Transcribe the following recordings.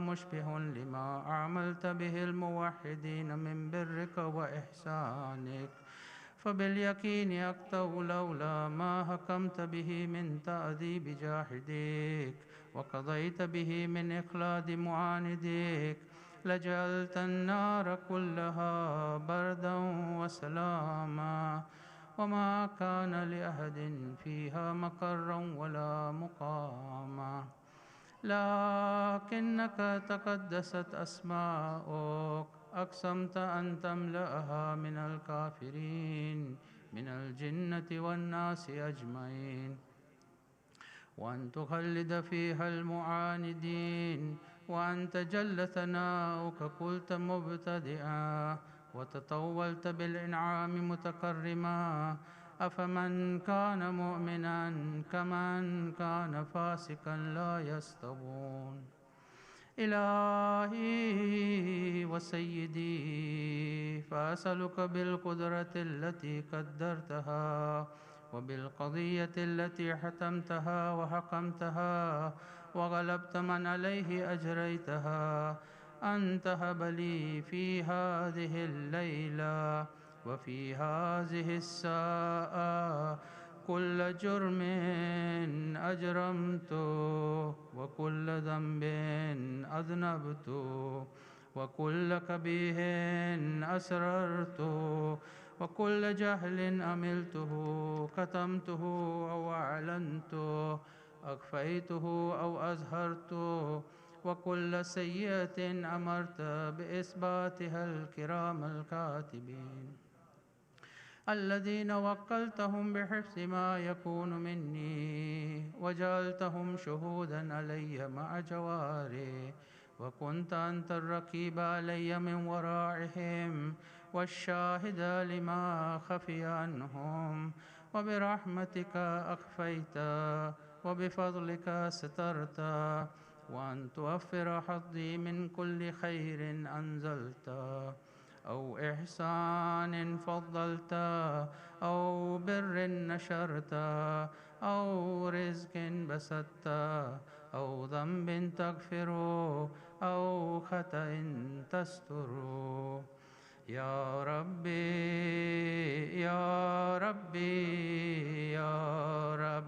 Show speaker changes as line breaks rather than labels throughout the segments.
مشبه لما أعملت به الموحدين من برك وإحسانك، فباليقين أقطع لولا ما حكمت به من تأديب جاحديك وقضيت به من إخلاد معانديك لجعلت النار كلها بردا وسلاما، وما كان لأحد فيها مقرا ولا مقاما، لكنك تقدست أسماؤك أقسمت أن تملأها من الكافرين من الجنة والناس أجمعين، وأن تخلد فيها المعاندين، وأنت جل ثناؤك قلت مبتدئا وتطولت بالإنعام متكرما، أفمن كان مؤمنا كمن كان فاسقا لا يستوون. إلهي وسيدي، فأسألك بالقدرة التي قدرتها وبالقضية التي حتمتها وحكمتها وغلبت من عليه أجريتها أن تهب لي في هذه الليلة وفي هذه الساعة كل جرم أجرمته وكل ذنب أذنبته وكل كبيه أسررته وكل جهل أملته كتمته أو أعلنته أخفيته أو أظهرته وكل سيئة أمرت بإثباتها الكرام الكاتبين الذين وكلتهم بحفظ ما يكون مني وجعلتهم شهودا علي مع جواري، وكنت أنت الرقيب علي من ورائهم والشاهد لما خفي عنهم، وبرحمتك أخفيت وبفضلك سترت، وأن توفر حظي من كل خير أنزلت أو إحسان فضلت أو بر نشرت أو رزق بسطت أو ذنب تغفر أو خطأ تستر. يا ربي يا ربي يا رب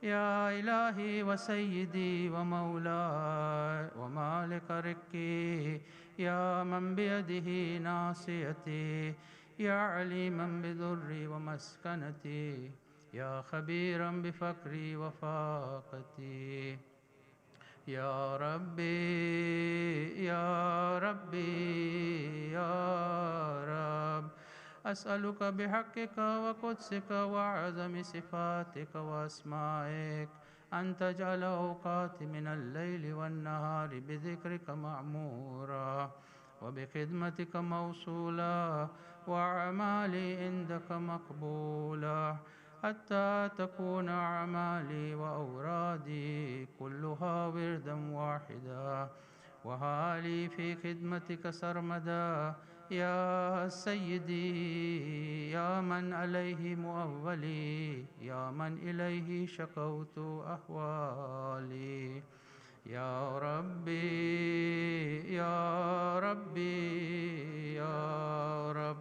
يا إلهي وسيدي ومولاي ومالك ركي، يا من بيده ناصيتي، يا عليما بضري ومسكنتي، يا خبيرا بفقري وفاقتي، يا ربي يا ربي يا رب، أسألك بحقك وقدسك وعظم صفاتك وأسمائك أن تجعل أوقاتي من الليل والنهار بذكرك معمورا وبخدمتك موصولا وأعمالي عندك مقبولا، حتى تكون أعمالي وأورادي كلها وردا واحدا، وحالي في خدمتك سرمدا. يا سيدي يا من عليه مؤولي، يا من إليه شكوت أحوالي، يا ربي يا ربي يا رب،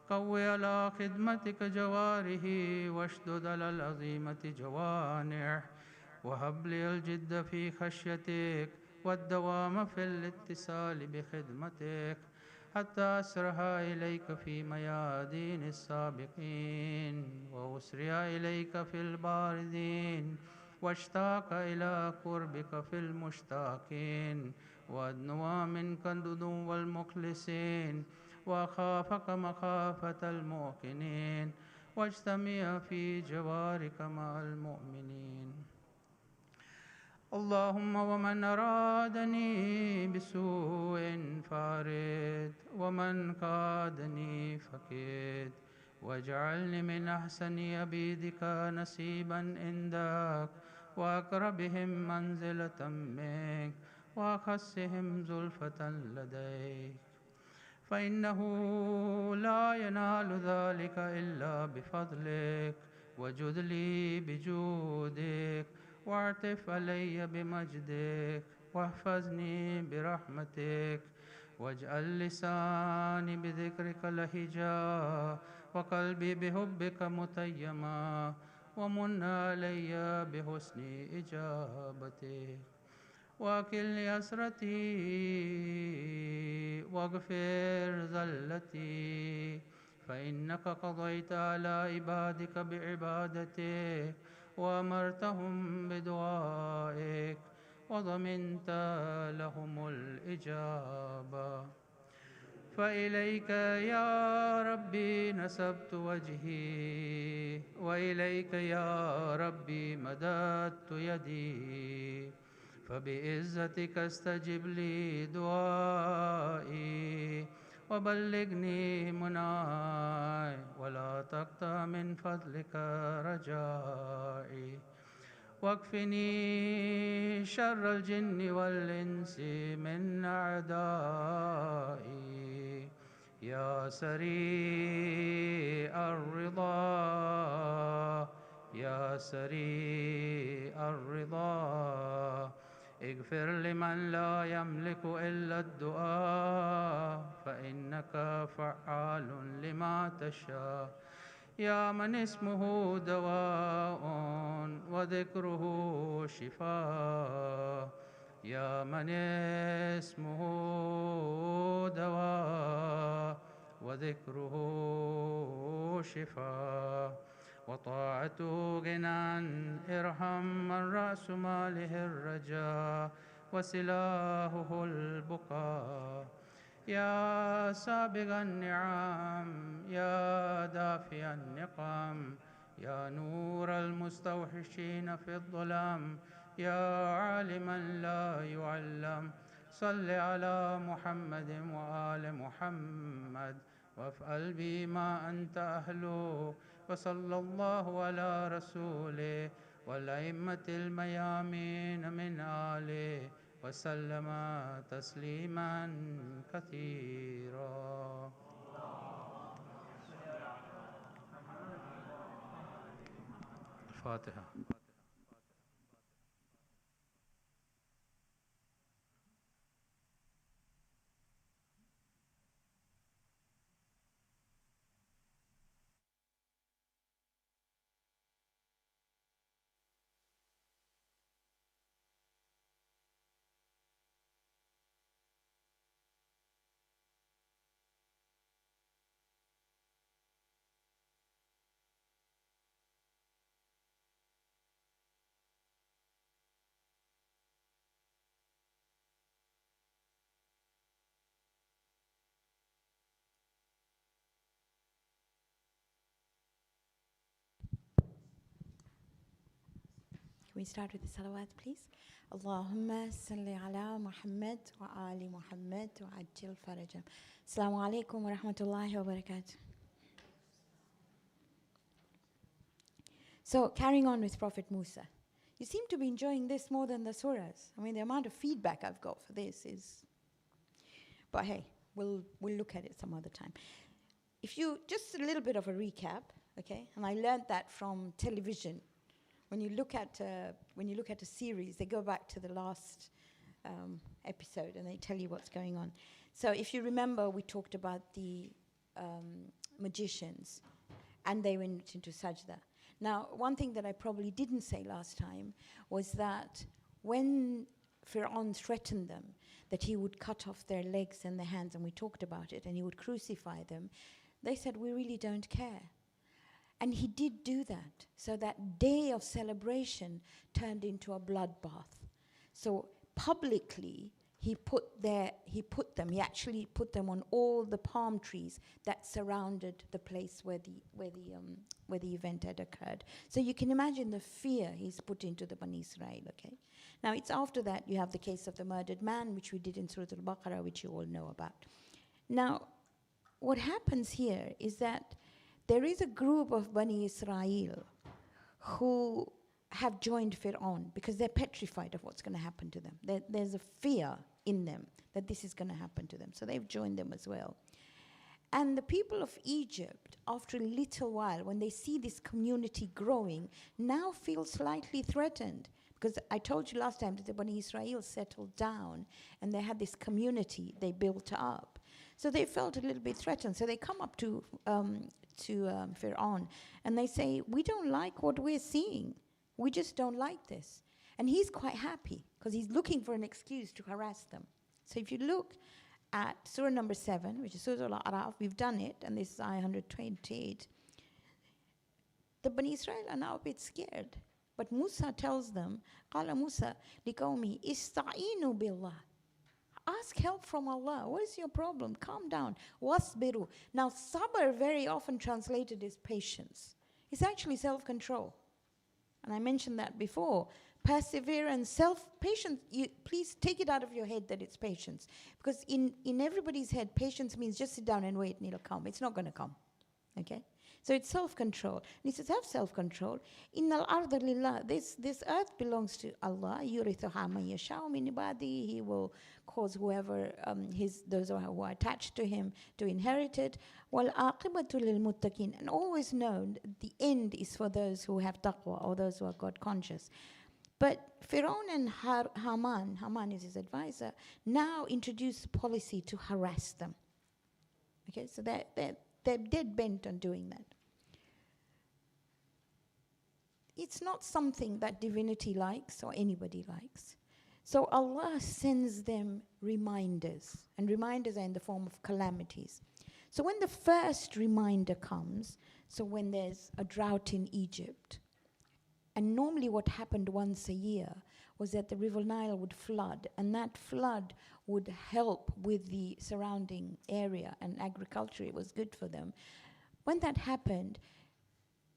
قوي على خدمتك جواره واشدد على العظيمة جوانح، وهب لي الجد في خشيتك والدوام في الاتصال بخدمتك، حتى أسرها إليك في ميادين السابقين وأسرع إليك في الباردين، واشتاق إلى قربك في المشتاقين، وأدنو منك دنو المخلصين، وأخافك مخافة الموقنين، واجتمع في جوارك مع المؤمنين. اللهم ومن أرادني بسوء فارد، ومن كادني فكيد، واجعلني من أحسن عبيدك نصيبا عندك وأقربهم منزلة منك وأخصهم زلفة لديك، فإنه لا ينال ذلك إلا بفضلك، وجد لي بجودك، واعطف علي بمجدك، واحفظني برحمتك واجعل لساني بذكرك لهجا وقلبي بحبك متيما ومن علي بحسن إجابتك وأكل أسرتي واغفر زلتي فإنك قضيت على عبادك بعبادتك وأمرتهم بدعائك وضمنت لهم الإجابة فإليك يا ربي نسبت وجهي وإليك يا ربي مددت يدي فبعزتك استجب لي دعائي وبلغني مناي ولا تقطع من فضلك رجائي واكفني شر الجن والإنس من أعدائي يا سريع الرضا يا سريع الرضا اغفر لمن لا يملك إلا الدعاء فإنك فعال لما تشاء يا من اسمه دواء وذكره شفاء يا من اسمه دواء وذكره شفاء وطاعته غنى ارحم من رأس ماله الرجاء وسلاحه البقاء يا سابغ النعم يا دافع النقم يا نور المستوحشين في الظلام يا عالما لا يعلم صل على محمد وآل محمد وافعل بي ما أنت أهله وصلى الله على رسوله والأئمة الميامين من آله وسلم تسليما كثيرا الفاتحة
Can we start with the salawat, please? Allahumma salli ala Muhammad wa ali Muhammad wa ajil farajam. Assalamu alaikum wa rahmatullahi wa barakatuh. So, carrying on with Prophet Musa. You seem to be enjoying this more than the surahs. I mean, the amount of feedback I've got for this is... But hey, we'll look at it some other time. If you... Just a little bit of a recap, okay? And I learned that from television. When you look at a series, they go back to the last episode and they tell you what's going on. So if you remember, we talked about the magicians, and they went into sajda. Now, one thing that I probably didn't say last time was that when Firawn threatened them that he would cut off their legs and their hands, and we talked about it, and he would crucify them, they said, we really don't care. And he did do that. So that day of celebration turned into a bloodbath. So publicly, he actually put them on all the palm trees that surrounded the place where the event had occurred. So you can imagine the fear he's put into the Bani Israel, okay? Now, it's after that you have the case of the murdered man, which we did in Surah Al-Baqarah, which you all know about. Now, what happens here is that there is a group of Bani Israel who have joined Firawn because they're petrified of what's going to happen to them. There's a fear in them that this is going to happen to them. So they've joined them as well. And the people of Egypt, after a little while, when they see this community growing, now feel slightly threatened because I told you last time that the Bani Israel settled down and they had this community they built up. So they felt a little bit threatened. So they come up to Firawn and they say, we don't like what we're seeing. We just don't like this. And he's quite happy because he's looking for an excuse to harass them. So if you look at Surah number 7, which is Surah Al-A'raf, we've done it, and this is Ayah 128. The Bani Israel are now a bit scared. But Musa tells them, قَالَ مُوسَى لِقَوْمِهِ إِسْتَعِينُوا بِاللَّهِ. Ask help from Allah. What is your problem? Calm down. وَاصْبِرُوا. Now, sabr very often translated is patience. It's actually self-control. And I mentioned that before. Perseverance, self-patience. Please take it out of your head that it's patience. Because in everybody's head, patience means just sit down and wait and it'll come. It's not going to come. Okay? So it's self-control. And he says, have self-control. Innal arda lillah. This earth belongs to Allah. Yurithuha man yasha'u min ibadihi. He will cause whoever, those who are attached to him to inherit it. Wal aqibatu lil muttaqin. And always know the end is for those who have taqwa or those who are God conscious. But Firawn and Haman is his advisor, now introduce a policy to harass them. Okay, so they're dead bent on doing that. It's not something that divinity likes or anybody likes. So Allah sends them reminders, and reminders are in the form of calamities. So when the first reminder comes, so when there's a drought in Egypt, and normally what happened once a year was that the River Nile would flood, and that flood would help with the surrounding area, and agriculture, it was good for them. When that happened,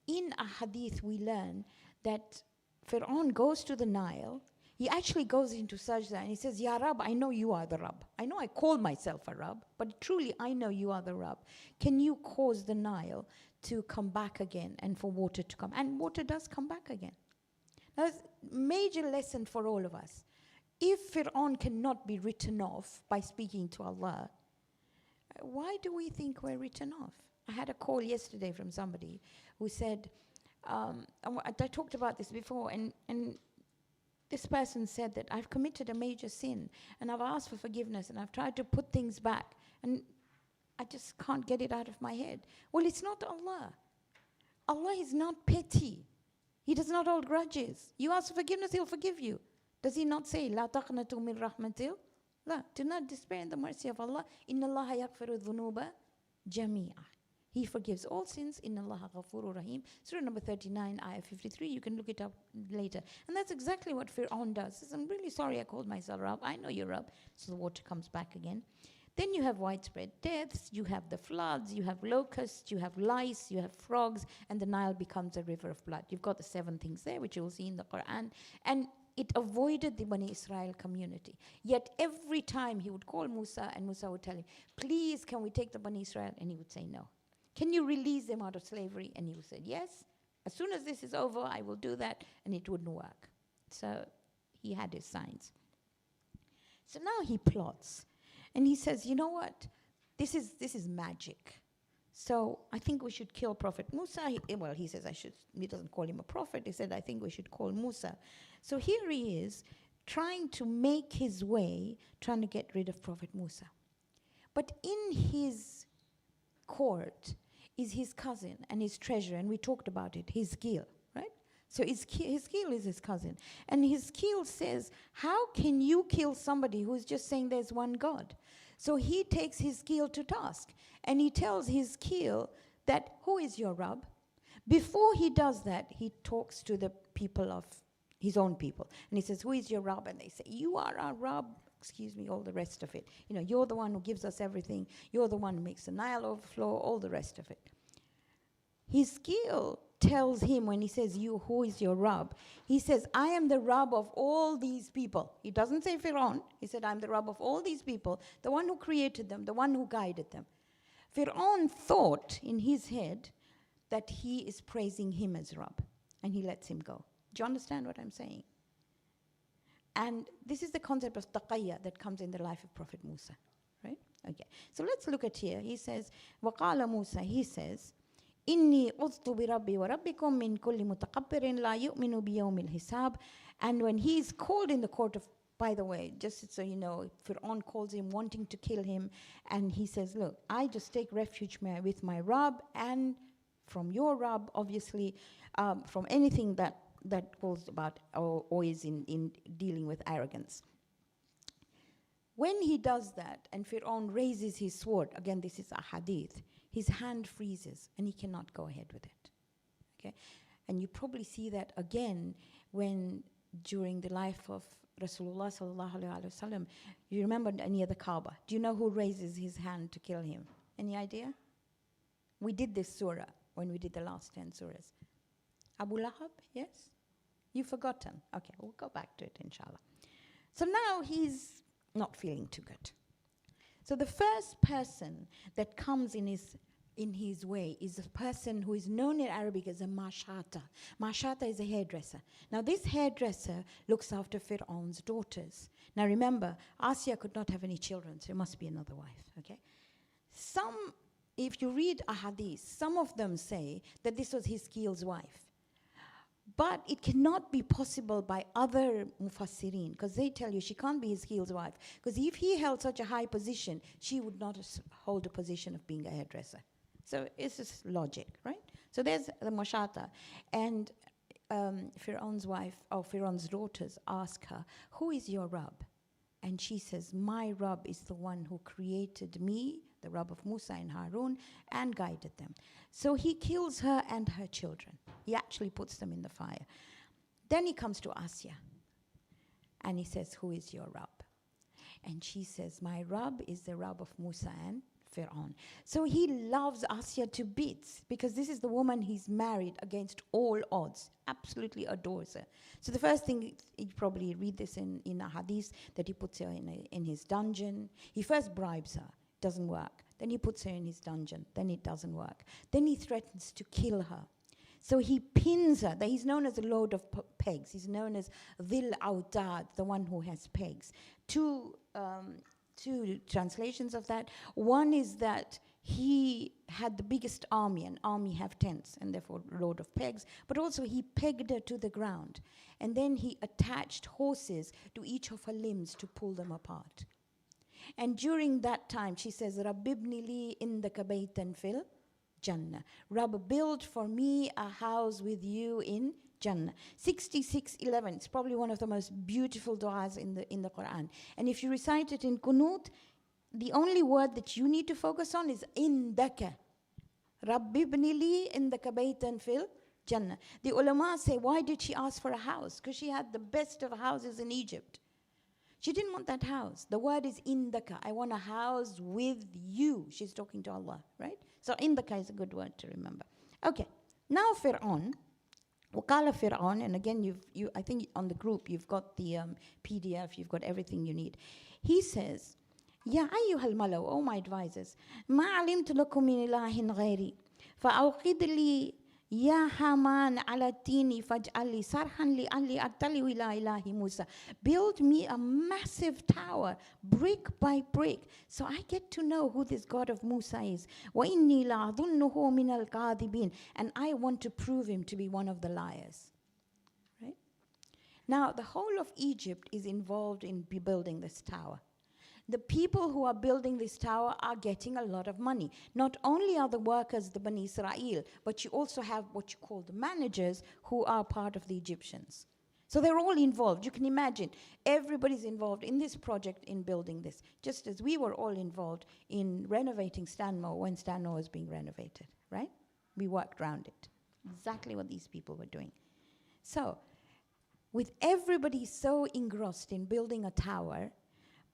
in a hadith we learn that Firawn goes to the Nile. He actually goes into sajda and he says, Ya Rab, I know you are the Rab. I know I call myself a Rab, but truly I know you are the Rab. Can you cause the Nile to come back again and for water to come? And water does come back again. Now, it's a major lesson for all of us. If Firawn cannot be written off by speaking to Allah, why do we think we're written off? I had a call yesterday from somebody who said, I talked about this before, and this person said that I've committed a major sin and I've asked for forgiveness and I've tried to put things back and I just can't get it out of my head. Well, it's not Allah. Allah is not petty. He does not hold grudges. You ask for forgiveness, He'll forgive you. Does He not say, La taqnatu min rahmatil? La, do not despair in the mercy of Allah. Inna Allaha yaghfiru dhunuba jami'a. He forgives all sins. Inna Allaha ghafurur rahim. Surah number 39, ayah 53. You can look it up later. And that's exactly what Firawn does. He says, I'm really sorry I called myself Rab. I know you're Rab. So the water comes back again. Then you have widespread deaths, you have the floods, you have locusts, you have lice, you have frogs, and the Nile becomes a river of blood. You've got the 7 things there, which you will see in the Quran. And it avoided the Bani Israel community. Yet every time he would call Musa, and Musa would tell him, please, can we take the Bani Israel? And he would say no. Can you release them out of slavery? And he would say, yes. As soon as this is over, I will do that. And it wouldn't work. So he had his signs. So now he plots. And he says, you know what? This is magic. So I think we should kill Prophet Musa. He says he doesn't call him a prophet. He said, I think we should call Musa. So here he is, trying to make his way, trying to get rid of Prophet Musa. But in his court is his cousin and his treasurer, and we talked about it, his Gil, right? So his Gil is his cousin. And his Gil says, how can you kill somebody who's just saying there's one God? So he takes his Gil to task, and he tells his Gil that, who is your Rab? Before he does that, he talks to the people of his own people. And he says, who is your Rab? And they say, you are our Rab. Excuse me, all the rest of it. You know, you're the one who gives us everything. You're the one who makes the Nile overflow, all the rest of it. His Gil tells him when he says, you, who is your Rab? He says, I am the Rab of all these people. He doesn't say Firawn. He said, I'm the Rab of all these people, the one who created them, the one who guided them. Firawn thought in his head that he is praising him as Rab, and he lets him go. Do you understand what I'm saying? And this is the concept of taqiyya that comes in the life of Prophet Musa, right? Okay, so let's look at here. He says, وَقَالَ Musa, he says, إِنِّي أُذْتُ بِرَبِّي وَرَبِّكُمْ مِنْ كُلِّ مُتَقَبِّرٍ لَا يُؤْمِنُ بِيَوْمِ الْحِسَابِ. And when he's called in the court of, by the way, just so you know, Firawn calls him wanting to kill him, and he says, look, I just take refuge with my Rabb, and from your Rabb, obviously, from anything that goes about or is in dealing with arrogance. When he does that, and Firawn raises his sword, again, this is a hadith, his hand freezes, and he cannot go ahead with it. Okay? And you probably see that again when, during the life of Rasulullah sallallahu alaihi wasallam, you remember near the Kaaba. Do you know who raises his hand to kill him? Any idea? We did this surah when we did the last 10 surahs. Abu Lahab, yes? You've forgotten. Okay, we'll go back to it, inshallah. So now he's not feeling too good. So the first person that comes in his way is a person who is known in Arabic as a mashata. Mashata is a hairdresser. Now this hairdresser looks after Firawn's daughters. Now remember, Aasiya could not have any children, so it must be another wife, okay? If you read a hadith, some of them say that this was Hiskil's wife. But it cannot be possible by other mufassirin, because they tell you she can't be Hiskil's wife. Because if he held such a high position, she would not hold a position of being a hairdresser. So it's just logic, right? So there's the mashata. And Firawn's wife, or Firawn's daughters, ask her, who is your Rabb? And she says, my Rabb is the one who created me, the Rabb of Musa and Harun, and guided them. So he kills her and her children. He actually puts them in the fire. Then he comes to Aasiya, and he says, who is your Rabb? And she says, my Rabb is the Rabb of Musa and Firawn. So he loves Aasiya to bits, because this is the woman he's married against all odds, absolutely adores her. So the first thing, you probably read this in a hadith, that he puts her in his dungeon. He first bribes her, doesn't work. Then he puts her in his dungeon, then it doesn't work. Then he threatens to kill her. So he pins her. He's known as a load of pegs. He's known as Dhil Autad, the one who has pegs. Two translations of that. One is that he had the biggest army, and army have tents, and therefore a load of pegs, but also he pegged her to the ground. And then he attached horses to each of her limbs to pull them apart. And during that time, she says, Rabbibni li indaka baytan fil Jannah. Rabb, build for me a house with you in Jannah. 66:11. It's probably one of the most beautiful du'as in the Quran. And if you recite it in Qunut, the only word that you need to focus on is indaka. Rabbibni li indaka baytan fil Jannah. The ulama say, why did she ask for a house? Because she had the best of houses in Egypt. She didn't want that house. The word is indaka. I want a house with you. She's talking to Allah, right? So indaka is a good word to remember. Okay, now Firawn. Wakala Firawn, and again, I think on the group you've got the PDF, you've got everything you need. He says, Ya ayyuhal malaw, oh my advisors, ma alimtu lakum min ilahin ghairi, fa'awqid li ya haman ala tini faj'al li sarhan li alli attali ila ilahi Musa. Build me a massive tower, brick by brick, so I get to know who this God of Musa is. Wa inni la adhunnuhu min al-kadhibin, and I want to prove him to be one of the liars. Right? Now, the whole of Egypt is involved in building this tower. The people who are building this tower are getting a lot of money. Not only are the workers the Bani Israel, but you also have what you call the managers who are part of the Egyptians. So they're all involved. You can imagine everybody's involved in this project in building this, just as we were all involved in renovating Stanmore when Stanmore was being renovated, right? We worked around it. Exactly what these people were doing. So, with everybody so engrossed in building a tower,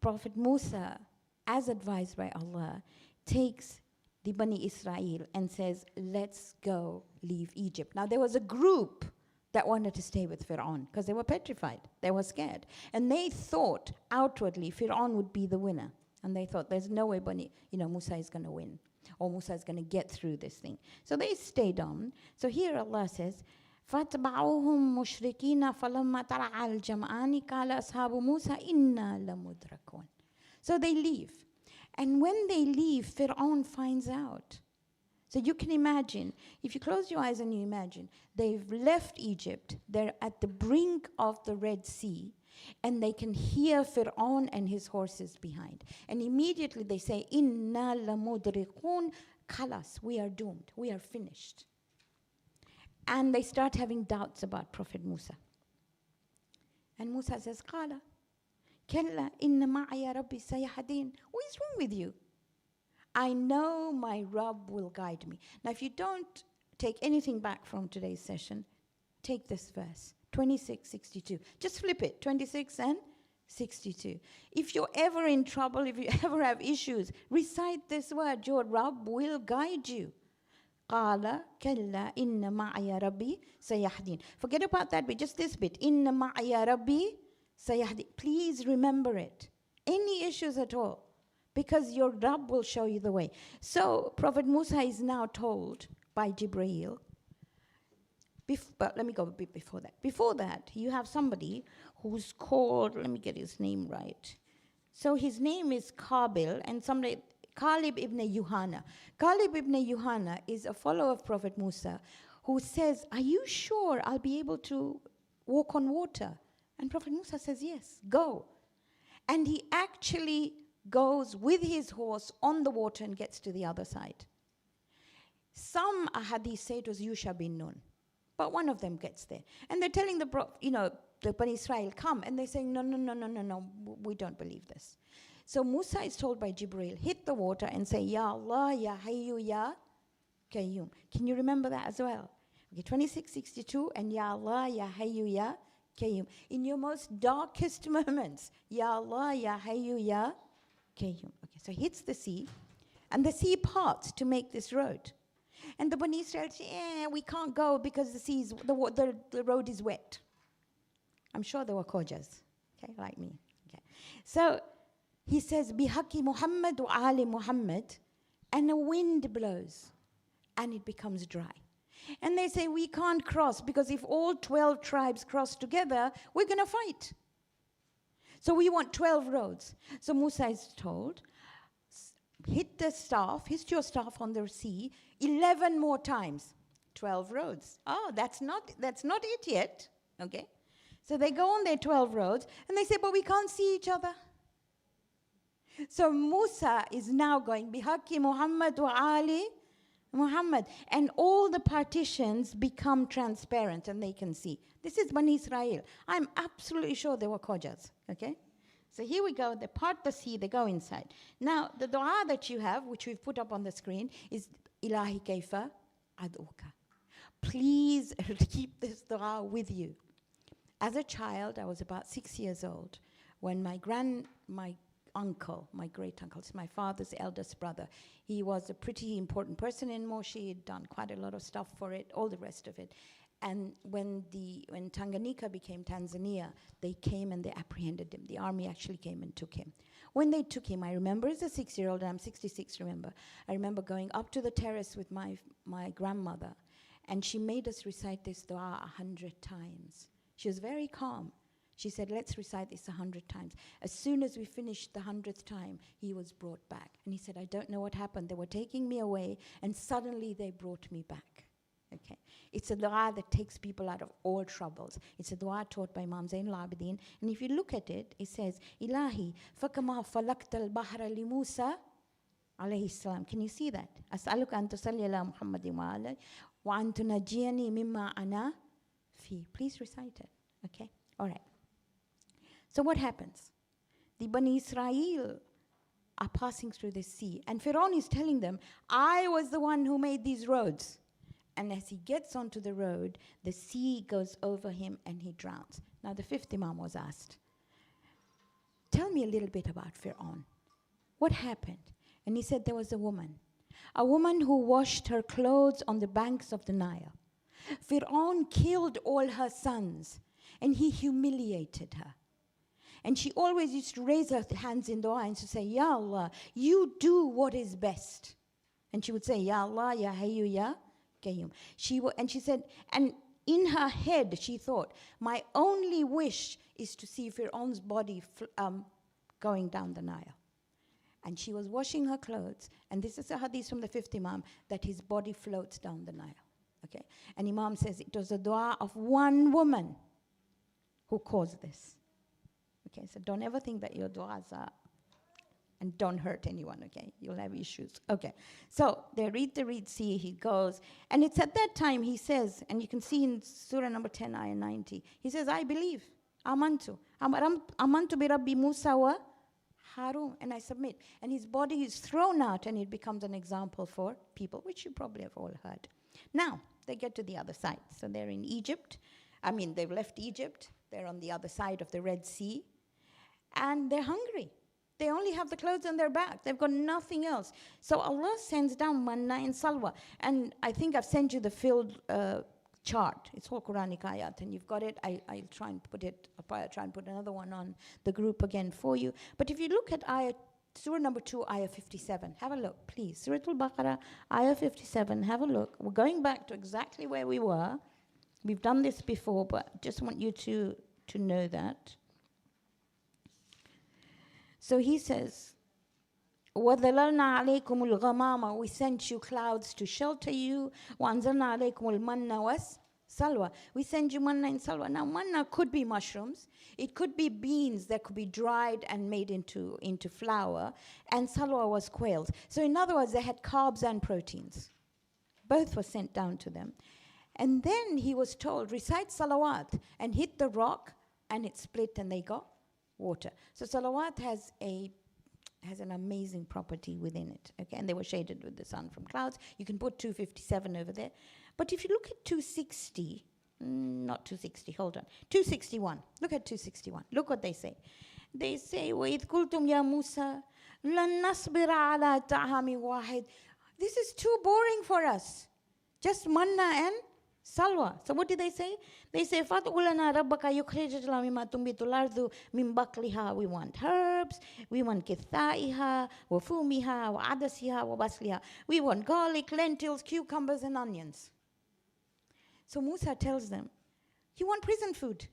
Prophet Musa, as advised by Allah, takes the Bani Israel and says, let's go leave Egypt. Now there was a group that wanted to stay with Firawn because they were petrified, they were scared. And they thought outwardly Firawn would be the winner. And they thought there's no way Musa is going to win, or Musa is going to get through this thing. So they stayed on. So here Allah says, فَاتْبَعُوهُمْ مُشْرِكِينَ فَلَمَّا تَرَعَ الْجَمْعَانِ قَالَ أَصْحَابُ مُوسَى إِنَّا لَمُدْرَكُونَ. So they leave. And when they leave, Firawn finds out. So you can imagine, if you close your eyes and you imagine, they've left Egypt, they're at the brink of the Red Sea, and they can hear Firawn and his horses behind. And immediately they say, Inna lamudriqun, khalas, we are doomed, we are finished. And they start having doubts about Prophet Musa. And Musa says, Qala, kalla inna ma'aya rabbi sayahdin. What is wrong with you? I know my Rabb will guide me. Now, if you don't take anything back from today's session, take this verse, 26:62. Just flip it, 26 and 62. If you're ever in trouble, if you ever have issues, recite this word. Your Rabb will guide you. قَالَ كَلَّا إِنَّ مَعَيَ رَبِّي سَيَهْدِينَ. Forget about that bit, just this bit. إِنَّ مَعَيَ رَبِّي سَيَهْدِينَ. Please remember it. Any issues at all, because your Rabb will show you the way. So Prophet Musa is now told by Jibreel, but let me go a bit before that. Before that, you have somebody who's called, let me get his name right. So his name is Qabil, and somebody, Kalib ibn Yuhana. Kalib ibn Yuhana is a follower of Prophet Musa who says, are you sure I'll be able to walk on water? And Prophet Musa says, yes, go. And he actually goes with his horse on the water and gets to the other side. Some ahadith say it was Yusha bin Nun, but one of them gets there. And they're telling the Bani Israel, come. And they're saying, no, we don't believe this. So Musa is told by Jibreel, hit the water and say, Ya Allah, Ya Hayyu, Ya Qayyum. Can you remember that as well? Okay, 26:62, and Ya Allah, Ya Hayyu, Ya Qayyum. In your most darkest moments, Ya Allah, Ya Hayyu, Ya Qayyum. Okay, so he hits the sea, and the sea parts to make this road. And the Bani Israel say, we can't go because the road is wet. I'm sure there were Khojas, okay, like me. Okay. So he says, Bihaki Muhammad wa Ali Muhammad, and a wind blows, and it becomes dry. And they say, we can't cross, because if all 12 tribes cross together, we're going to fight. So we want 12 roads. So Musa is told, hit your staff on the sea 11 more times. 12 roads. Oh, that's not it yet. Okay. So they go on their 12 roads, and they say, but we can't see each other. So Musa is now going, Bihaki Muhammad wa Ali Muhammad. And all the partitions become transparent and they can see. This is Bani Israel. I'm absolutely sure they were Khojas. Okay? So here we go. They part the sea, they go inside. Now, the dua that you have, which we've put up on the screen, is Ilahi Kaifa Ad'uka. Please keep this dua with you. As a child, I was about 6 years old when my uncle, my great uncle, my father's eldest brother, he was a pretty important person in Moshi. He'd done quite a lot of stuff for it, all the rest of it. And when Tanganyika became Tanzania, they came and they apprehended him. The army actually came and took him. When they took him, I remember as a 6-year-old, and I'm 66, remember, I remember going up to the terrace with my grandmother, and she made us recite this dua 100 times. She was very calm. She said, let's recite this 100 times. As soon as we finished the 100th time, he was brought back. And he said, I don't know what happened. They were taking me away, and suddenly they brought me back. Okay. It's a dua that takes people out of all troubles. It's a dua taught by Imam Zain al-Abidin. And if you look at it, it says, Ilahi, fakama falakta al-bahra li Musa, alayhi salam. Can you see that? As'aluka an tusalli ala Muhammadin wa alayhi, wa an tunajiyani mimma ana fi. Please recite it. Okay? All right. So what happens? The Bani Israel are passing through the sea. And Firawn is telling them, I was the one who made these roads. And as he gets onto the road, the sea goes over him and he drowns. Now the fifth Imam was asked, tell me a little bit about Firawn. What happened? And he said there was a woman who washed her clothes on the banks of the Nile. Firawn killed all her sons and he humiliated her. And she always used to raise her hands in dua and to say, Ya Allah, you do what is best. And she would say, Ya Allah, Ya Hayyu, Ya Qayyum. And she said, and in her head she thought, my only wish is to see Firawn's body going down the Nile. And she was washing her clothes, and this is a hadith from the fifth Imam, that his body floats down the Nile. Okay? And Imam says it was a dua of one woman who caused this. Okay, so don't ever think that your du'as are, and don't hurt anyone, okay? You'll have issues. Okay, so they read the Red Sea, he goes, and it's at that time he says, and you can see in Surah number 10, ayah 90, he says, I believe, amantu bi Rabbi Musa wa Harun, and I submit. And his body is thrown out, and it becomes an example for people, which you probably have all heard. Now, they get to the other side. So they're in Egypt. They've left Egypt. They're on the other side of the Red Sea. And they're hungry. They only have the clothes on their back. They've got nothing else. So Allah sends down manna and salwa. And I think I've sent you the filled chart. It's all Quranic ayat, and you've got it. I'll try and put it up. I'll try and put another one on the group again for you. But if you look at Surah number 2, ayah 57, have a look, please. Surah Al-Baqarah, ayah 57, have a look. We're going back to exactly where we were. We've done this before, but just want you to know that. So he says, وَظَلَلْنَا عَلَيْكُمُ الْغَمَامَ, we sent you clouds to shelter you. وَأَنزَلْنَا عَلَيْكُمُ الْمَنَّ وَالسَّلْوَى, we send you manna and salwa. Now manna could be mushrooms, it could be beans that could be dried and made into flour, and salwa was quails. So in other words, they had carbs and proteins. Both were sent down to them. And then he was told, recite salawat and hit the rock, and it split and they got water. So salawat has an amazing property within it. Okay, and they were shaded with the sun from clouds. You can put 257 over there. But if you look at 260, not 260, hold on, 261. Look at 261. Look what they say. They say, وَإِذْ قُلْتُمْ يَا مُوسَى لَن نَصْبِرَ عَلَى طَعَامٍ وَاحِدٍ. This is too boring for us. Just manna and salwa. So what did they say? They say, فَادْعُ لَنَا رَبَّكَ يُخْرِجْ لَنَا مِمَّا تُنبِتُ الْأَرْضُ مِنْ بَقْلِهَا. We want herbs, we want كِثَّائِهَا وَفُومِهَا وَعَدَسِهَا وَبَصْلِهَا. We want garlic, lentils, cucumbers, and onions. So Musa tells them, you want prison food.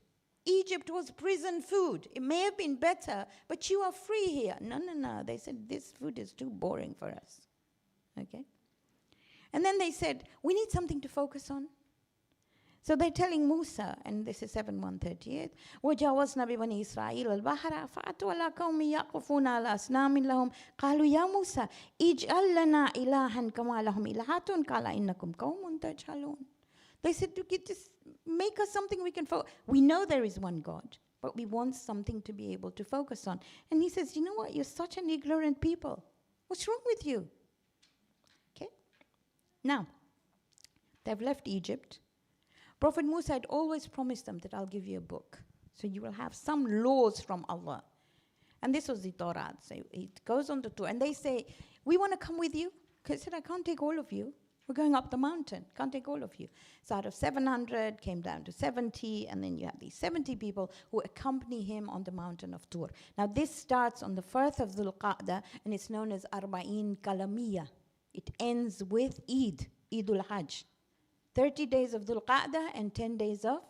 Egypt was prison food. It may have been better, but you are free here. No. They said, this food is too boring for us. Okay? And then they said, we need something to focus on. So they're telling Musa, and this is 7:138, وَجَاوَزْنَا بِبَنِي إِسْرَائِيلَ الْبَحْرَ فَأَتُوا عَلَىٰ قَوْمٍ يَعْكُفُونَ عَلَىٰ أَصْنَامٍ لَهُمْ قَالُوا يَا مُوسَى اجْعَل لَّنَا إِلَٰهًا كَمَا لَهُمْ إِلَٰهٌ قَالَ إِنَّكُمْ قَوْمٌ تَجْهَلُونَ. They said, just make us something we can focus. We know there is one God, but we want something to be able to focus on. And he says, you know what? You're such an ignorant people. What's wrong with you? Okay? Now, they've left Egypt. Prophet Musa had always promised them that I'll give you a book. So you will have some laws from Allah. And this was the Tawraat. So it goes on to Tur. And they say, we want to come with you. Because he said, I can't take all of you. We're going up the mountain. Can't take all of you. So out of 700, came down to 70. And then you have these 70 people who accompany him on the mountain of Tur. Now this starts on the 1st of Dhul Qa'dah. And it's known as Arba'in Kalamiyah. It ends with Eidul Hajj. 30 days of Dhul Qa'dah and 10 days of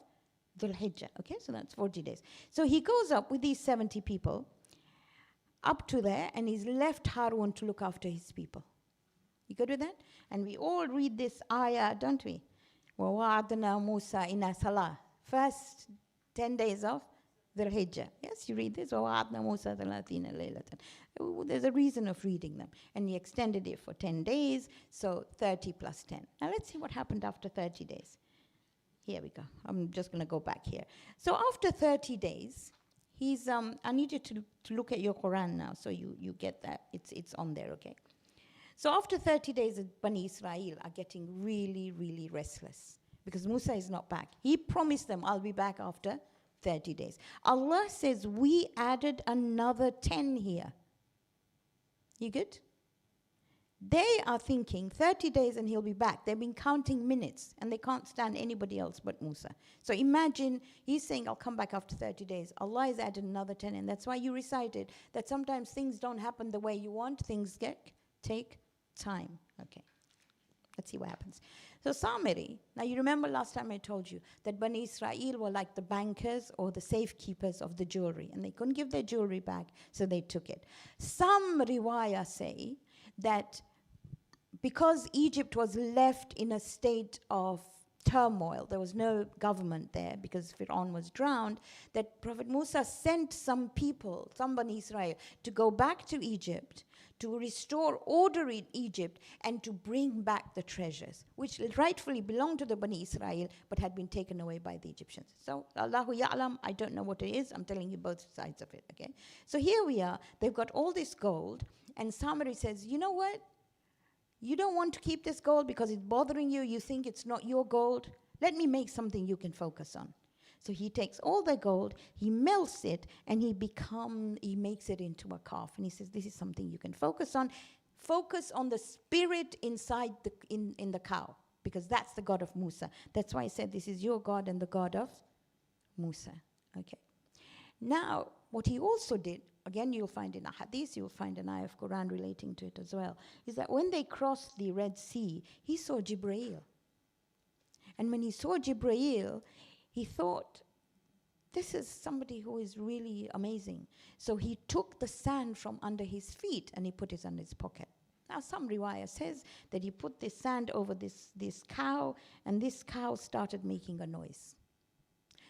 Dhul Hijjah. Okay, so that's 40 days. So he goes up with these 70 people up to there, and he's left Harun to look after his people. You good with that? And we all read this ayah, don't we? وَوَعَدْنَا مُوسَى إِنَا صَلَاةً. First 10 days of Dhul Hijjah. Yes, you read this. وَوَعَدْنَا مُوسَى 30 لَيْلَةً. There's a reason of reading them. And he extended it for 10 days, so 30 plus 10. Now let's see what happened after 30 days. Here we go. I'm just going to go back here. So after 30 days, he's, I need you to look at your Quran now, so you get that. It's on there, okay? So after 30 days, the Bani Israel are getting really, really restless because Musa is not back. He promised them, I'll be back after 30 days. Allah says, we added another 10 here. You good? They are thinking 30 days and he'll be back. They've been counting minutes and they can't stand anybody else but Musa. So imagine he's saying, I'll come back after 30 days. Allah has added another 10, and that's why you recited that sometimes things don't happen the way you want. Things take time. Okay. Let's see what happens. So Samiri, now you remember last time I told you that Bani Israel were like the bankers or the safekeepers of the jewelry, and they couldn't give their jewelry back, so they took it. Some riwayah say that because Egypt was left in a state of turmoil, there was no government there because Firawn was drowned, that Prophet Musa sent some people, some Bani Israel, to go back to Egypt, to restore order in Egypt, and to bring back the treasures, which rightfully belonged to the Bani Israel, but had been taken away by the Egyptians. So, Allahu Ya'lam, I don't know what it is. I'm telling you both sides of it, okay? So here we are. They've got all this gold, and somebody says, you know what? You don't want to keep this gold because it's bothering you. You think it's not your gold. Let me make something you can focus on. So he takes all the gold, he melts it, and he makes it into a calf. And he says, this is something you can focus on. Focus on the spirit inside in the cow, because that's the God of Musa. That's why I said this is your God and the God of Musa. Okay. Now, what he also did, again, you'll find in a hadith, you'll find an ayah of Quran relating to it as well, is that when they crossed the Red Sea, he saw Jibreel. And when he saw Jibreel, he thought, this is somebody who is really amazing. So he took the sand from under his feet and he put it in his pocket. Now, some riwayah says that he put this sand over this cow, and this cow started making a noise.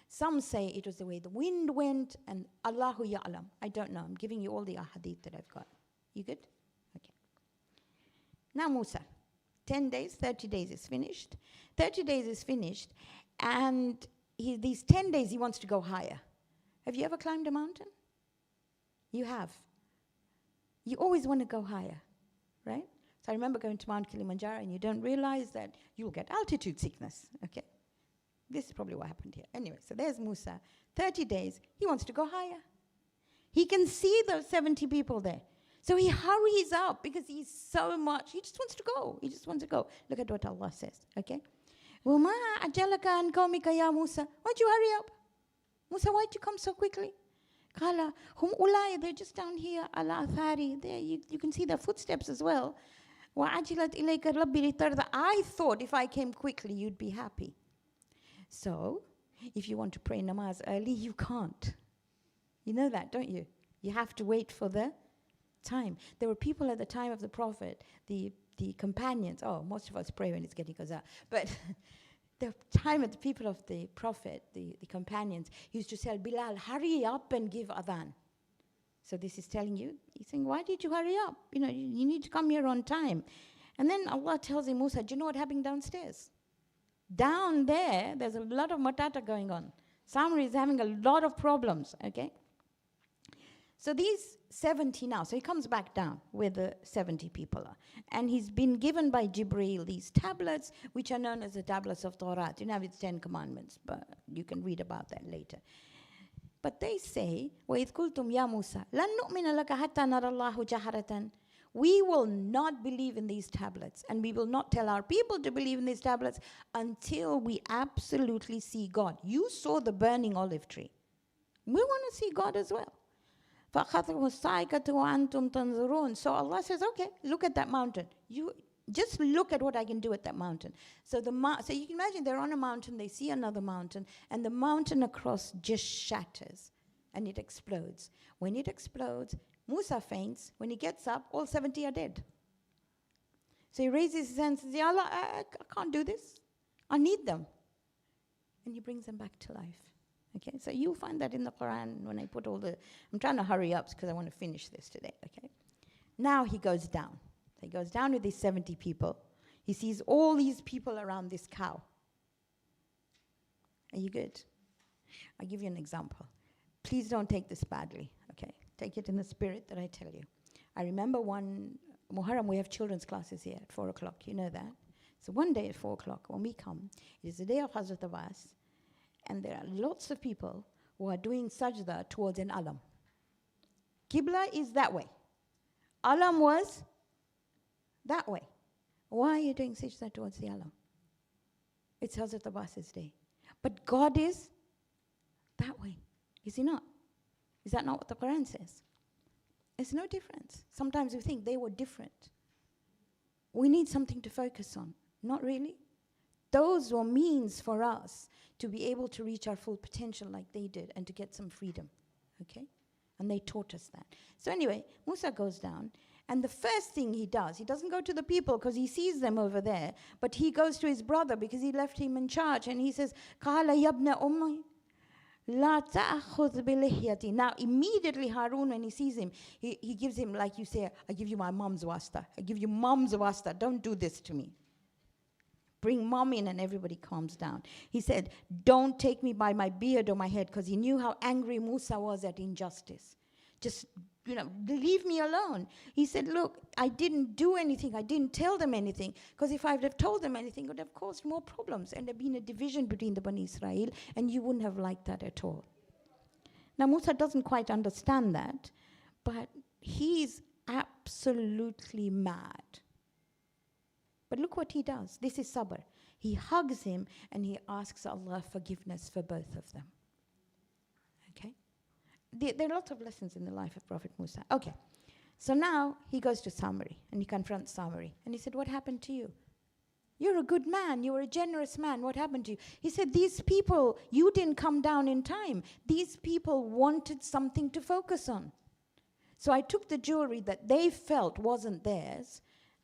Some say it was the way the wind went, and Allahu Ya'lam. I don't know. I'm giving you all the ahadith that I've got. You good? Okay. Now Musa, 10 days, 30 days is finished. 30 days is finished, and these 10 days he wants to go higher. Have you ever climbed a mountain? You have. You always want to go higher, right? So I remember going to Mount Kilimanjaro, and you don't realize that you'll get altitude sickness, okay? This is probably what happened here. Anyway, so there's Musa. 30 days, he wants to go higher. He can see those 70 people there. So he hurries up because he just wants to go. He just wants to go. Look at what Allah says, okay? وَمَا أَجَلَكَ عَنْ قَوْمِكَ يَا مُوسَى. Why'd you hurry up? Musa, why'd you come so quickly? قَالَ هُمْ أُولَٰئِ. They're just down here. عَلَى أَثَارِ. There, you can see their footsteps as well. وَعَجِلَتْ إِلَيْكَ رَبِّي لِتَرْضَى. I thought if I came quickly, you'd be happy. So, if you want to pray namaz early, you can't. You know that, don't you? You have to wait for the time. There were people at the time of the Prophet, the companions. Oh, most of us pray when it's getting qaza. But the time of the people of the Prophet, the companions, used to tell Bilal, hurry up and give adhan. So this is telling you, he's saying, why did you hurry up? You know, you need to come here on time. And then Allah tells him, Musa, do you know what happened downstairs? Down there, there's a lot of matata going on. Samri is having a lot of problems, okay? So these 70 now, so he comes back down where the 70 people are. And he's been given by Jibreel these tablets, which are known as the tablets of Tawraat. You know, it's 10 commandments, but you can read about that later. But they say, وَإِذْ قُلْتُمْ يَا مُوسَى لَن نُؤْمِنَ لَكَ حَتَّى نَرَى اللَّهُ جَهْرَةً. We will not believe in these tablets, and we will not tell our people to believe in these tablets until we absolutely see God. You saw the burning olive tree. We want to see God as well. So Allah says, okay, look at that mountain. You just look at what I can do at that mountain. So so you can imagine they're on a mountain, they see another mountain, and the mountain across just shatters, and it explodes. When it explodes, Musa faints. When he gets up, all 70 are dead. So he raises his hands and says, Ya Allah, I can't do this. I need them. And he brings them back to life. Okay, so you'll find that in the Quran when I put I'm trying to hurry up because I want to finish this today, okay? Now he goes down. So he goes down with these 70 people. He sees all these people around this cow. Are you good? I'll give you an example. Please don't take this badly, okay? Take it in the spirit that I tell you. I remember one Muharram, we have children's classes here at 4 o'clock. You know that. So one day at 4 o'clock, when we come, it is the day of Hazrat Abbas, and there are lots of people who are doing sajda towards an alam. Qibla is that way. Alam was that way. Why are you doing sajda towards the alam? It's Hazrat Abbas's day. But God is that way. Is he not? Is that not what the Quran says? There's no difference. Sometimes we think they were different. We need something to focus on. Not really. Those were means for us to be able to reach our full potential like they did and to get some freedom. Okay? And they taught us that. So anyway, Musa goes down, and the first thing he does, he doesn't go to the people because he sees them over there, but he goes to his brother because he left him in charge, and he says, قَالَ يَبْنَ أُمِّي لَا تَأْخُذْ بِلِحْيَتِي. Now immediately Harun, when he sees him, he gives him, like you say, I give you my mom's wasta. I give you mom's wasta. Don't do this to me. Bring mom in, and everybody calms down. He said, don't take me by my beard or my head, because he knew how angry Musa was at injustice. Just, leave me alone. He said, look, I didn't do anything. I didn't tell them anything, because if I would have told them anything, it would have caused more problems, and there been a division between the Bani Israel, and you wouldn't have liked that at all. Now, Musa doesn't quite understand that, but he's absolutely mad. But look what he does. This is sabr. He hugs him and he asks Allah forgiveness for both of them. Okay? There are lots of lessons in the life of Prophet Musa. Okay. So now he goes to Samari and he confronts Samari. And he said, what happened to you? You're a good man. You were a generous man. What happened to you? He said, these people, you didn't come down in time. These people wanted something to focus on. So I took the jewelry that they felt wasn't theirs,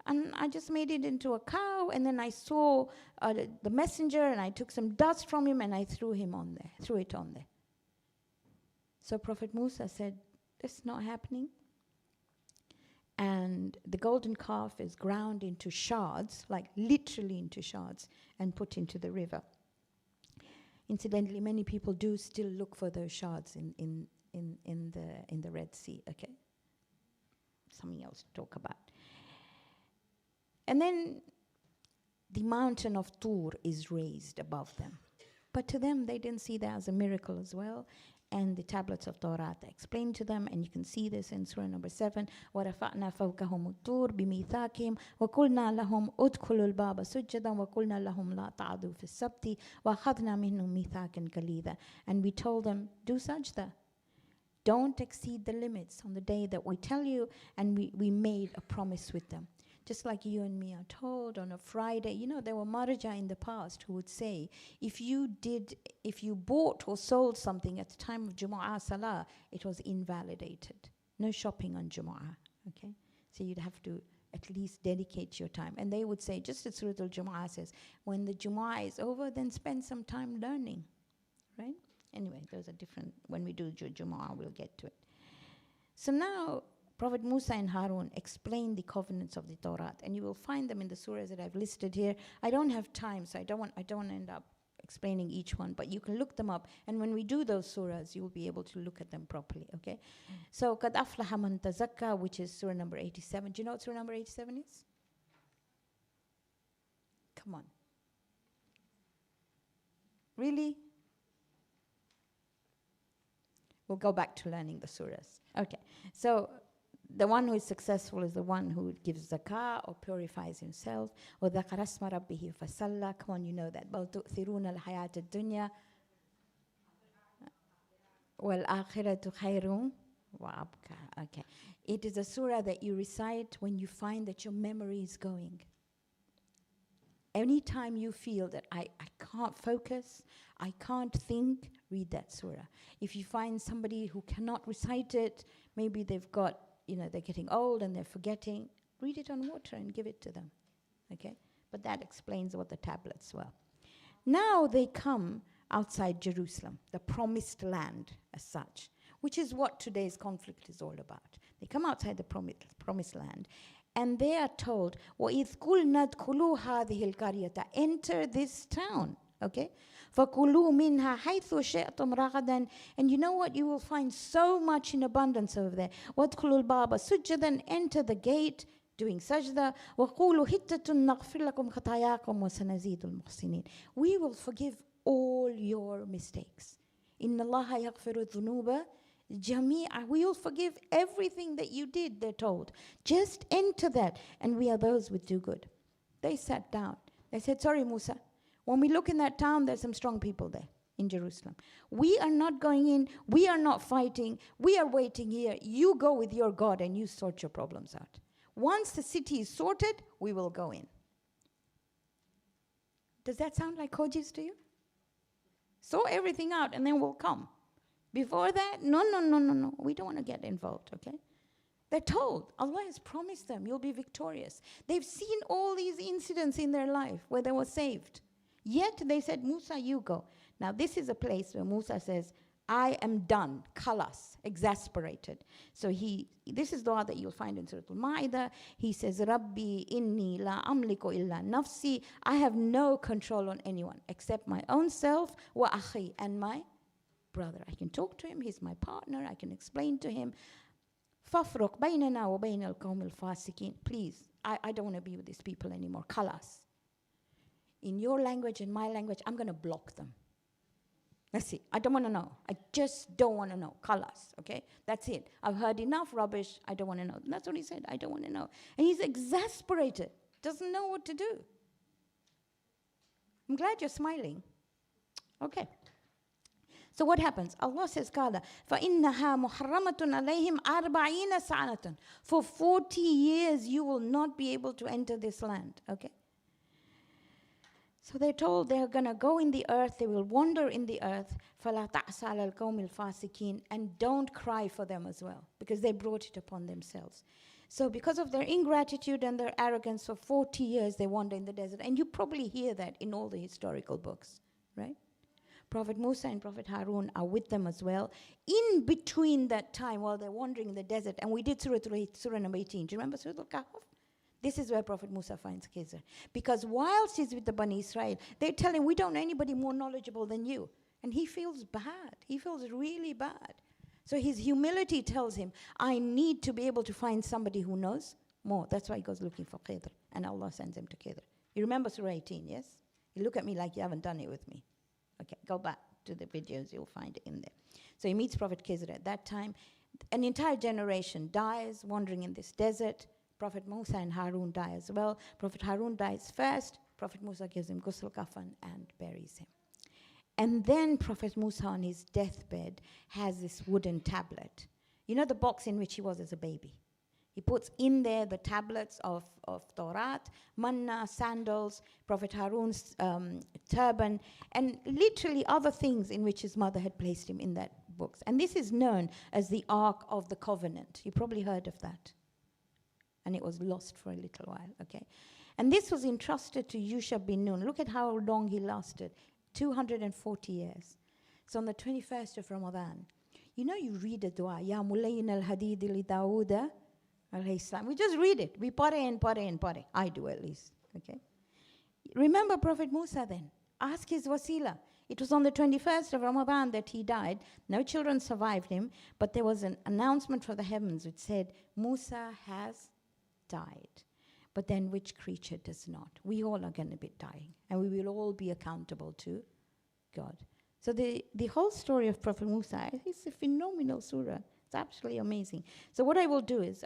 and I just made it into a cow, and then I saw the messenger, and I took some dust from him, and I threw it on there. So Prophet Musa said, this is not happening. And the golden calf is ground into shards, like literally into shards, and put into the river. Incidentally, many people do still look for those shards in the Red Sea. Okay, something else to talk about. And then the mountain of Tur is raised above them. But to them, they didn't see that as a miracle as well. And the tablets of Tawraat explained to them, and you can see this in Surah number 7, وَرَفَعْنَا فَوْقَهُمُ الطُّورَ بِمِيثَاقِهِمْ وَقُلْنَا لَهُمْ أُدْخُلُوا الْبَابَ سُجَّدًا وَقُلْنَا لَهُمْ لَا تَعْدُوا فِي السَّبْتِ وَأَخَذْنَا مِنْهُمْ مِيثَاقًا غَلِيظًا. And we told them, do sajda. Don't exceed the limits on the day that we tell you, and we made a promise with them. Just like you and me are told on a Friday, there were Marja in the past who would say, if you bought or sold something at the time of Jumu'ah Salah, it was invalidated. No shopping on Jumu'ah, okay? So you'd have to at least dedicate your time. And they would say, just as Surah Al-Jumu'ah says, when the Jumu'ah is over, then spend some time learning, right? Anyway, those are different. When we do Jumu'ah, we'll get to it. So now, Prophet Musa and Harun explain the covenants of the Tawraat, and you will find them in the surahs that I've listed here. I don't have time, so I don't want to end up explaining each one, but you can look them up, and when we do those surahs, you will be able to look at them properly, okay? So, قَدْ أَفْلَحَ مَنْ تَزَكَّى, which is surah number 87. Do you know what surah number 87 is? Come on. Really? We'll go back to learning the surahs. Okay, so the one who is successful is the one who gives zakah or purifies himself. Or ذَكَرَ اسْمَ رَبِّهِ فَصَلَّى. Come on, you know that. بَلْ تُؤْثِرُونَ الْحَيَاةَ الدُّنْيَا وَالْآخِرَةُ خَيْرٌ وَأَبْقَى. Okay. It is a surah that you recite when you find that your memory is going. Anytime you feel that I can't focus, I can't think, read that surah. If you find somebody who cannot recite it, maybe they've got, they're getting old and they're forgetting, read it on water and give it to them, okay? But that explains what the tablets were. Now they come outside Jerusalem, the promised land as such, which is what today's conflict is all about. They come outside the promised land, and they are told, وَإِذْ قُلْنَا ادْخُلُوا هَذِهِ الْقَرْيَةَ. Enter this town, okay? فَكُلُوا مِنْهَا حَيْثُ شِئْتُمْ رَغَدًا. And you know what? You will find so much in abundance over there. وَادْخُلُوا الْبَابَ سُجَّدًا. Enter the gate, doing sajda. وَقُولُوا حِتَّةٌ نَغْفِرْ لَكُمْ خَطَايَاكُمْ وَسَنَزِيدُ الْمُحْسِنِينَ. We will forgive all your mistakes. إِنَّ اللَّهَ يَغْفِرُ الذُّنُوبَ جَمِيعًا. We will forgive everything that you did, they're told. Just enter that, and we are those with do good. They sat down. They said, sorry, Musa. When we look in that town, there's some strong people there in Jerusalem. We are not going in. We are not fighting. We are waiting here. You go with your God and you sort your problems out. Once the city is sorted, we will go in. Does that sound like Hojis to you? Sort everything out and then we'll come. Before that, no. We don't want to get involved, okay? They're told, Allah has promised them, you'll be victorious. They've seen all these incidents in their life where they were saved. Yet they said, Musa, you go. Now this is a place where Musa says, I am done, khalas, exasperated. So this is dua that you'll find in Surah Al-Ma'idah. He says, Rabbi inni la amliku illa nafsi. I have no control on anyone except my own self, wa akhi, and my brother. I can talk to him, he's my partner, I can explain to him. Fafruq baynana wa bayna al-qawm al-fasikin. Please, I don't want to be with these people anymore, khalas. In your language, in my language, I'm going to block them. That's it. I don't want to know. I just don't want to know. Khalas, okay? That's it. I've heard enough rubbish. I don't want to know. That's what he said. I don't want to know. And he's exasperated. Doesn't know what to do. I'm glad you're smiling. Okay. So what happens? Allah says, Qala, فَإِنَّهَا مُحَرَّمَةٌ عَلَيْهِمْ 40 سَنَةً. For 40 years you will not be able to enter this land, okay? So they're told they're going to go in the earth, they will wander in the earth, فَلَا تَعْسَ عَلَى الْقَوْمِ الْفَاسِقِينَ, and don't cry for them as well, because they brought it upon themselves. So because of their ingratitude and their arrogance, for 40 years they wander in the desert. And you probably hear that in all the historical books, right? Prophet Musa and Prophet Harun are with them as well. In between that time, while they're wandering in the desert, and we did Surah number 18. Do you remember Surah Al-Kahf? This is where Prophet Musa finds Khizr. Because whilst he's with the Bani Israel, they tell him, we don't know anybody more knowledgeable than you. And he feels bad. He feels really bad. So his humility tells him, I need to be able to find somebody who knows more. That's why he goes looking for Khidr. And Allah sends him to Khidr. You remember Surah 18, yes? You look at me like you haven't done it with me. Okay, go back to the videos, you'll find it in there. So he meets Prophet Khidr at that time. An entire generation dies wandering in this desert. Prophet Musa and Harun die as well. Prophet Harun dies first. Prophet Musa gives him ghusl kafan and buries him. And then Prophet Musa on his deathbed has this wooden tablet. You know the box in which he was as a baby? He puts in there the tablets of Tawraat, manna, sandals, Prophet Harun's turban, and literally other things in which his mother had placed him in that books. And this is known as the Ark of the Covenant. You probably heard of that. And it was lost for a little while, okay? And this was entrusted to Yusha bin Nun. Look at how long he lasted, 240 years. So on the 21st of Ramadan, you know you read a dua, Ya Mulayn al-Hadid li Dawood alayhi salam. We just read it. We pare. I do at least, okay? Remember Prophet Musa then. Ask his wasila. It was on the 21st of Ramadan that he died. No children survived him, but there was an announcement from the heavens which said, Musa has died. But then which creature does not? We all are going to be dying, and we will all be accountable to God. So the whole story of Prophet Musa is a phenomenal surah. It's absolutely amazing. So what I will do is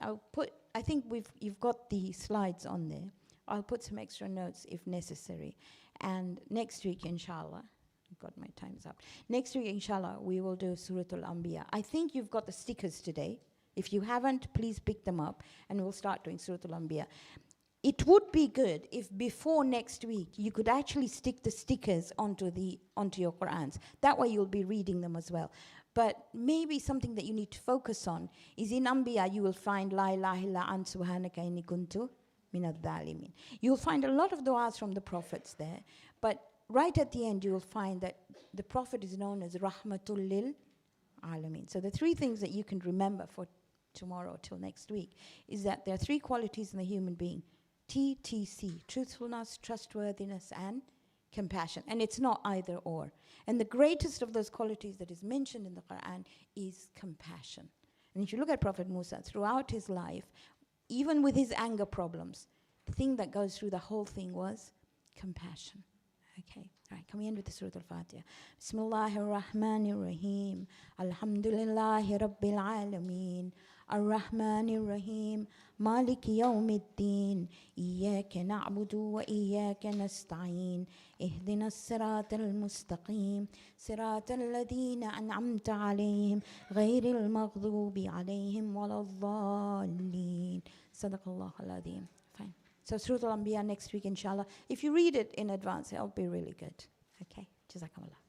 I think you've got the slides on there. I'll put some extra notes if necessary. And next week, inshallah, God, my time's up. Next week, inshallah, we will do Surah Al-Anbiya. I think you've got the stickers today. If you haven't, please pick them up, and we'll start doing Surah Al-Anbiya. It would be good if before next week you could actually stick the stickers onto your Qur'ans. That way you'll be reading them as well. But maybe something that you need to focus on is in Anbiya you will find La ilaha illa ant subhanaka inni kuntu minadh dhalimin. You'll find a lot of du'as from the prophets there, but right at the end you will find that the prophet is known as Rahmatul lil Alamin. So the three things that you can remember for tomorrow till next week is that there are three qualities in the human being. TTC, truthfulness, trustworthiness, and compassion. And it's not either or. And the greatest of those qualities that is mentioned in the Quran is compassion. And if you look at Prophet Musa, throughout his life, even with his anger problems, the thing that goes through the whole thing was compassion. Okay, all right, can we end with the Surah Al-Fatiha? Bismillahir Rahmanir Rahim. Alhamdulillahi Rabbil Alameen. Ar-Rahmanir Rahim. Maliki Yawmiddin. Iyyaka na'budu wa iyyaka nasta'in. Ihdina as-sirata al-mustaqim. Sirata alladhina an'amta alayhim. Ghayril maghdubi alayhim waladdallin. Sadaqallahu al-azim. Fine. So Surah Al-Anbiya next week, inshallah. If you read it in advance, it'll be really good. Okay, Jazakumullah.